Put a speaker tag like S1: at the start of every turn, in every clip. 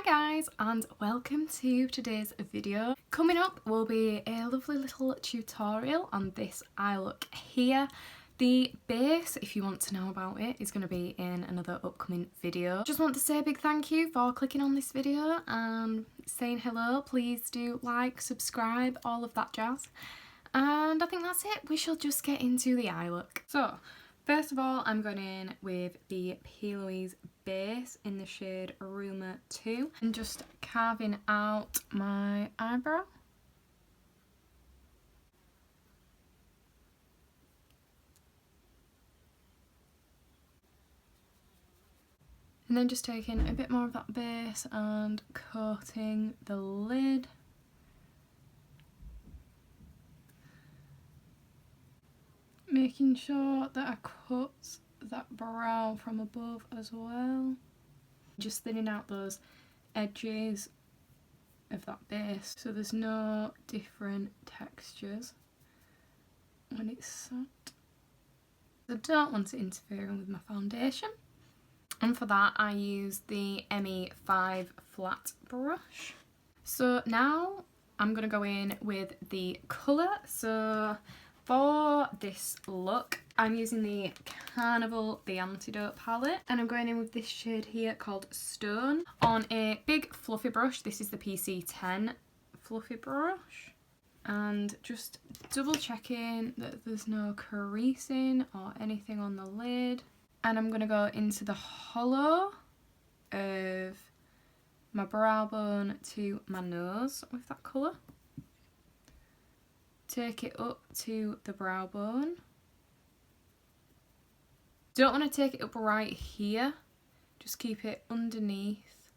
S1: Hi guys, and welcome to today's video. Coming up will be a lovely little tutorial on this eye look here. The base, if you want to know about it, is going to be in another upcoming video. Just want to say a big thank you for clicking on this video and saying hello. Please do like, subscribe, all of that jazz. And I think that's it. We shall just get into the eye look. So, first of all, I'm going in with the P. Louise base in the shade Rumour 2 and just carving out my eyebrow. And then just taking a bit more of that base and coating the lid. Making sure that I cut that brow from above as well. Just thinning out those edges of that base so there's no different textures when it's set. I don't want it interfering with my foundation. And for that I use the ME5 flat brush. So now I'm going to go in with the colour. So for this look, I'm using the Carnival The Antidote palette and I'm going in with this shade here called Stone on a big fluffy brush. This is the PC10 fluffy brush. And just double checking that there's no creasing or anything on the lid. And I'm going to go into the hollow of my brow bone to my nose with that colour. Take it up to the brow bone. Don't want to take it up right here, just keep it underneath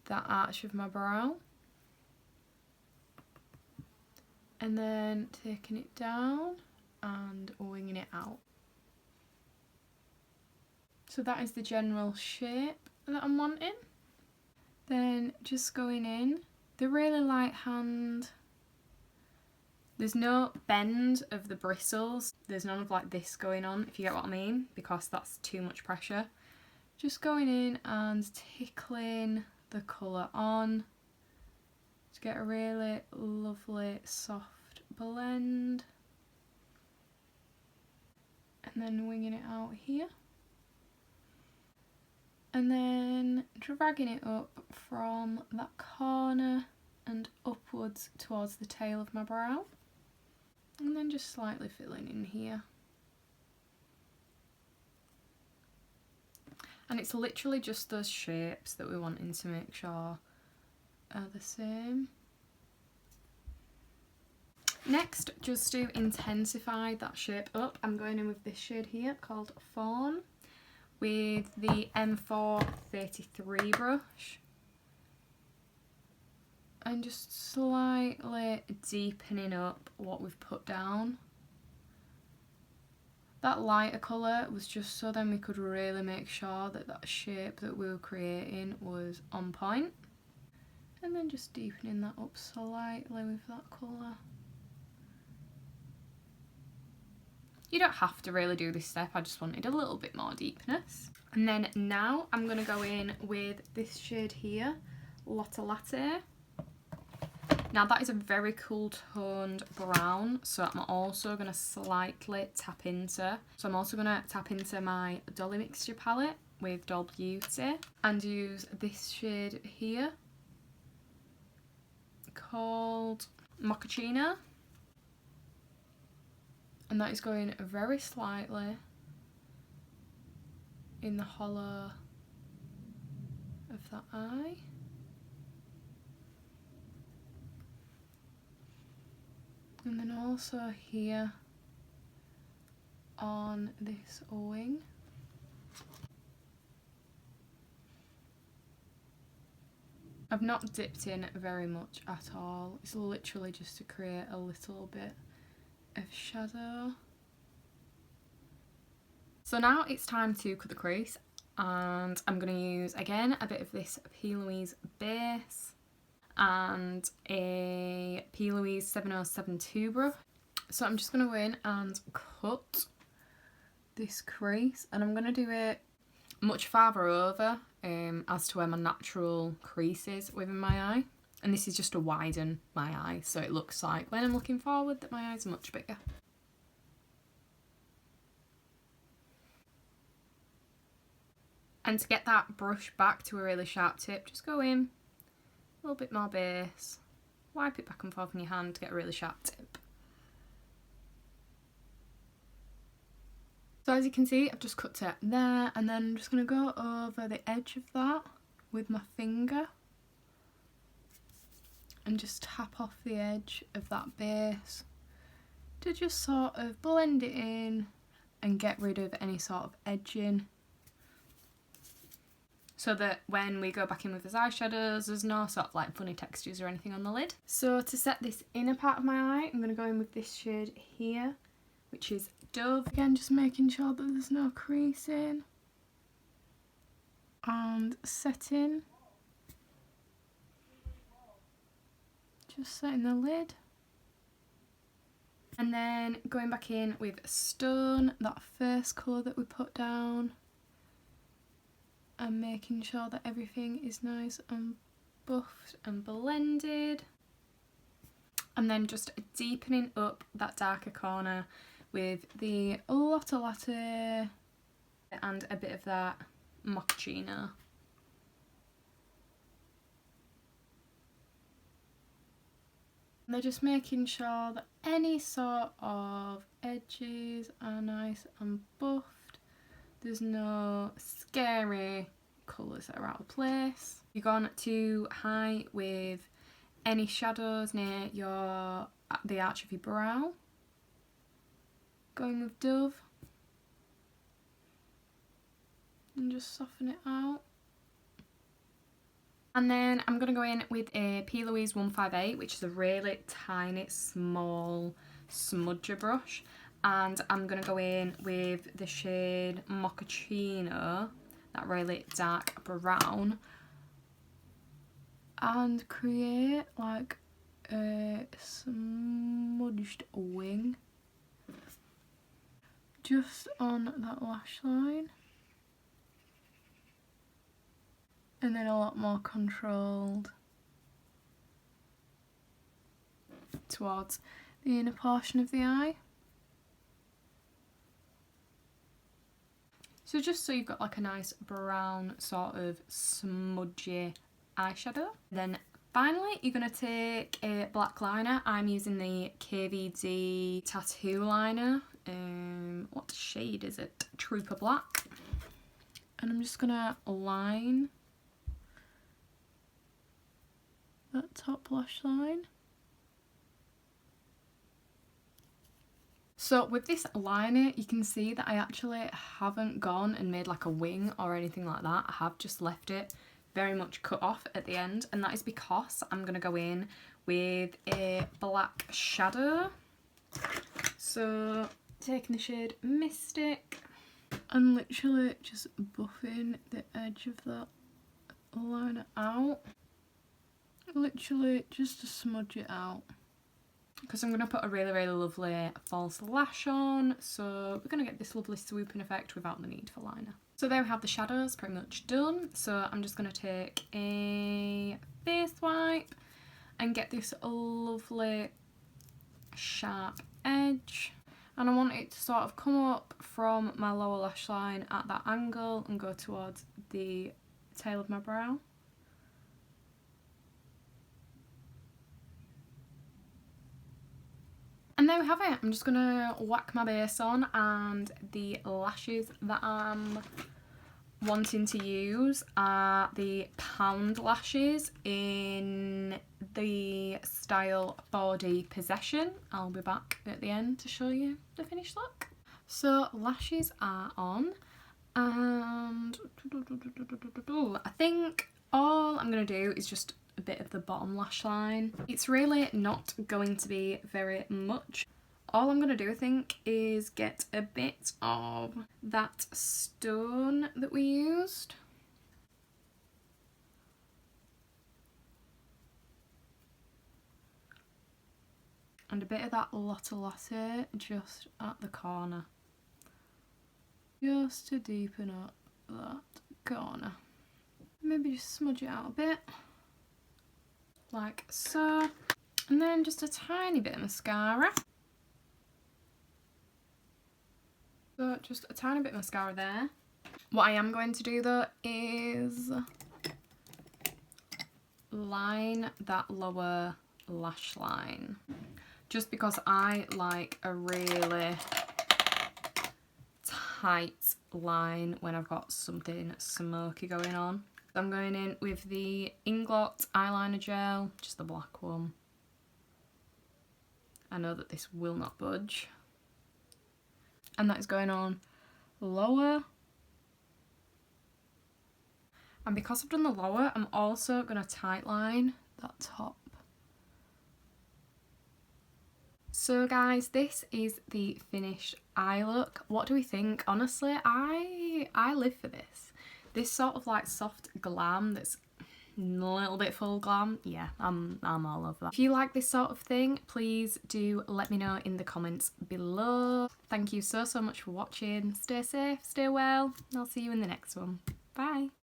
S1: that arch of my brow. And then taking it down and winging it out. So that is the general shape that I'm wanting. Then just going in, the really light hand. There's no bend of the bristles. There's none of like this going on, if you get what I mean, because that's too much pressure. Just going in and tickling the colour on to get a really lovely soft blend. And then winging it out here. And then dragging it up from that corner and upwards towards the tail of my brow. And then just slightly filling in here. And it's literally just those shapes that we're wanting to make sure are the same. Next, just to intensify that shape up, I'm going in with this shade here called Fawn with the M433 brush. And just slightly deepening up what we've put down. That lighter colour was just so then we could really make sure that that shape that we were creating was on point. And then just deepening that up slightly with that colour. You don't have to really do this step, I just wanted a little bit more deepness. And then now I'm going to go in with this shade here, Lotte Latte. Now that is a very cool toned brown, so I'm also going to slightly tap into. So I'm also going to tap into my Dolly Mixture palette with Doll Beauty and use this shade here called Mochaccino. And that is going very slightly in the hollow of that eye. And then also here on this wing. I've not dipped in very much at all. It's literally just to create a little bit of shadow. So now it's time to cut the crease, and I'm going to use again a bit of this P. Louise base and a P. Louise 7072 brush. So I'm just going to go in and cut this crease, and I'm going to do it much farther over as to where my natural crease is within my eye. And this is just to widen my eye, so it looks like when I'm looking forward that my eyes are much bigger. And to get that brush back to a really sharp tip, just go in, a little bit more base, wipe it back and forth in your hand to get a really sharp tip. So as you can see, I've just cut it there, and then I'm just going to go over the edge of that with my finger and just tap off the edge of that base to just sort of blend it in and get rid of any sort of edging, so that when we go back in with those eyeshadows, there's no sort of like funny textures or anything on the lid. So to set this inner part of my eye, I'm going to go in with this shade here, which is Dove. Again, just making sure that there's no creasing. And setting. Just setting the lid. And then going back in with Stone, that first colour that we put down. And making sure that everything is nice and buffed and blended. And then just deepening up that darker corner with the Lotte Latte and a bit of that mochaccino. And they're just making sure that any sort of edges are nice and buffed. There's no scary colours that are out of place. You've gone too high with any shadows near the arch of your brow. Going with Dove and just soften it out. And then I'm going to go in with a P. Louise 158, which is a really tiny, small smudger brush. And I'm going to go in with the shade Mochaccino, that really dark brown, and create like a smudged wing just on that lash line, and then a lot more controlled towards the inner portion of the eye. So just so you've got like a nice brown sort of smudgy eyeshadow. Then finally you're going to take a black liner. I'm using the KVD tattoo liner. What shade is it? Trooper Black. And I'm just going to line that top lash line. So with this liner, you can see that I actually haven't gone and made like a wing or anything like that. I have just left it very much cut off at the end, and that is because I'm going to go in with a black shadow. So taking the shade Mystic and literally just buffing the edge of that liner out. Literally just to smudge it out, because I'm going to put a really, really lovely false lash on, so we're going to get this lovely swooping effect without the need for liner. So there we have the shadows pretty much done. So I'm just going to take a face wipe and get this lovely sharp edge, and I want it to sort of come up from my lower lash line at that angle and go towards the tail of my brow. And there we have it. I'm just going to whack my base on, and the lashes that I'm wanting to use are the Pound lashes in the style 4D Possession. I'll be back at the end to show you the finished look. So lashes are on, and I think all I'm going to do is just a bit of the bottom lash line. It's really not going to be very much. All I'm going to do, I think, is get a bit of that stone that we used. And a bit of that Lotte Latte just at the corner. Just to deepen up that corner. Maybe just smudge it out a bit, like so. And then just a tiny bit of mascara. So just a tiny bit of mascara there. What I am going to do though is line that lower lash line. Just because I like a really tight line when I've got something smoky going on. I'm going in with the Inglot eyeliner gel, just the black one. I know that this will not budge. And that is going on lower. And because I've done the lower, I'm also going to tightline that top. So guys, this is the finished eye look. What do we think? Honestly, I live for this. This sort of like soft glam that's a little bit full glam. Yeah, I'm all over that. If you like this sort of thing, please do let me know in the comments below. Thank you so much for watching. Stay safe, stay well, and I'll see you in the next one. Bye.